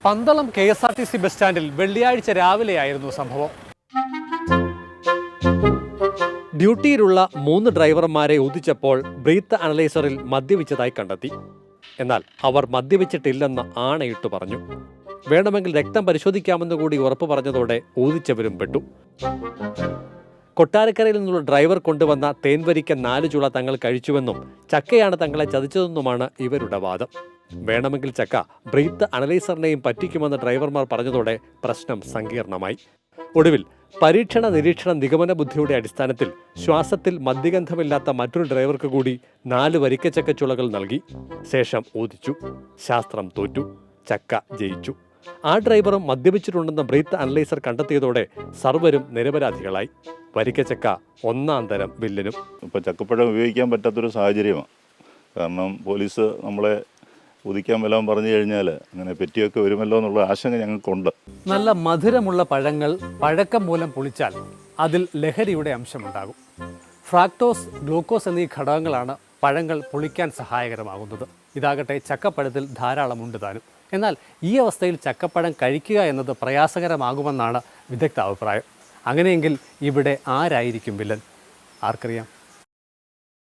Pandalam KSRTC bus സ്റ്റാൻഡിൽ വെള്ളിയാഴ്ച രാവിലെയായിരുന്നു സംഭവം. ഡ്യൂട്ടിയിലുള്ള 3 ഡ്രൈവർമാരെ ഊതിച്ചപ്പോൾ ബ്രീത്ത് അനലൈസറിൽ മദ്യപിച്ചതായി കണ്ടെത്തി. എന്നാൽ അവർ മദ്യപിച്ചിട്ടില്ലെന്ന് ആണയിട്ട് പറഞ്ഞു. വേണമെങ്കിൽ രക്തം പരിശോധിക്കാമെന്ന് കൂടി ഉറപ്പ് പറഞ്ഞതോടെ ഊതിച്ചവരും പെട്ടു. കൊട്ടാരക്കരയിൽ നിന്നുള്ള ഡ്രൈവർ കൊണ്ടുവന്ന തേൻവരിക്ക 4 ചുള തങ്ങൾ കഴിച്ചുവെന്നും ചക്കയാണ് തങ്ങളെ ചതിച്ചതെന്നുമാണ് ഇവരുടെ വാദം. വേണമെങ്കിൽ ചക്ക ബ്രീത്ത് അനലൈസറിനെയും പറ്റിക്കുമെന്ന് ഡ്രൈവർമാർ പറഞ്ഞതോടെ പ്രശ്നം സങ്കീർണമായി. ഒടുവിൽ പരീക്ഷണ നിരീക്ഷണ നിഗമന ബുദ്ധിയുടെ അടിസ്ഥാനത്തിൽ ശ്വാസത്തിൽ മദ്യഗന്ധമില്ലാത്ത മറ്റൊരു ഡ്രൈവർക്ക് കൂടി 4 വരിക്കച്ചക്കച്ചുളകൾ നൽകി. ശേഷം ഊതിച്ചു. ശാസ്ത്രം തോറ്റു. ചക്ക ജയിച്ചു. ആ ഡ്രൈവറും മദ്യപിച്ചിട്ടുണ്ടെന്ന ബ്രീത്ത് അനലൈസർ കണ്ടെത്തിയതോടെ സർവരും നിരപരാധികളായി. വരിക്കച്ചക്ക 1-ാം തരം വില്ലനും. ഇപ്പോൾ ചക്കപ്പഴം ഉപയോഗിക്കാൻ പറ്റാത്തൊരു സാഹചര്യമാണ്. കാരണം പോലീസ് നമ്മളെ ഉദിക്കാൻ വല്ലതും പറഞ്ഞു കഴിഞ്ഞാൽ അങ്ങനെ പെറ്റിയൊക്കെ വരുമല്ലോ എന്നുള്ള ആശങ്ക ഞങ്ങൾക്കുണ്ട്. നല്ല മധുരമുള്ള പഴങ്ങൾ പഴക്കം മൂലം പുളിച്ചാൽ അതിൽ ലഹരിയുടെ അംശമുണ്ടാകും. ഫ്രാക്ടോസ്, ഗ്ലൂക്കോസ് എന്നീ ഘടകങ്ങളാണ് പഴങ്ങൾ പുളിക്കാൻ സഹായകരമാകുന്നത്. ഇതാകട്ടെ ചക്കപ്പഴത്തിൽ ധാരാളമുണ്ട് താനും. എന്നാൽ ഈ അവസ്ഥയിൽ ചക്കപ്പഴം കഴിക്കുക എന്നത് പ്രയാസകരമാകുമെന്നാണ് വിദഗ്ധ അഭിപ്രായം. അങ്ങനെയെങ്കിൽ ഇവിടെ ആരായിരിക്കും വില്ലൻ? ആർക്കറിയാം.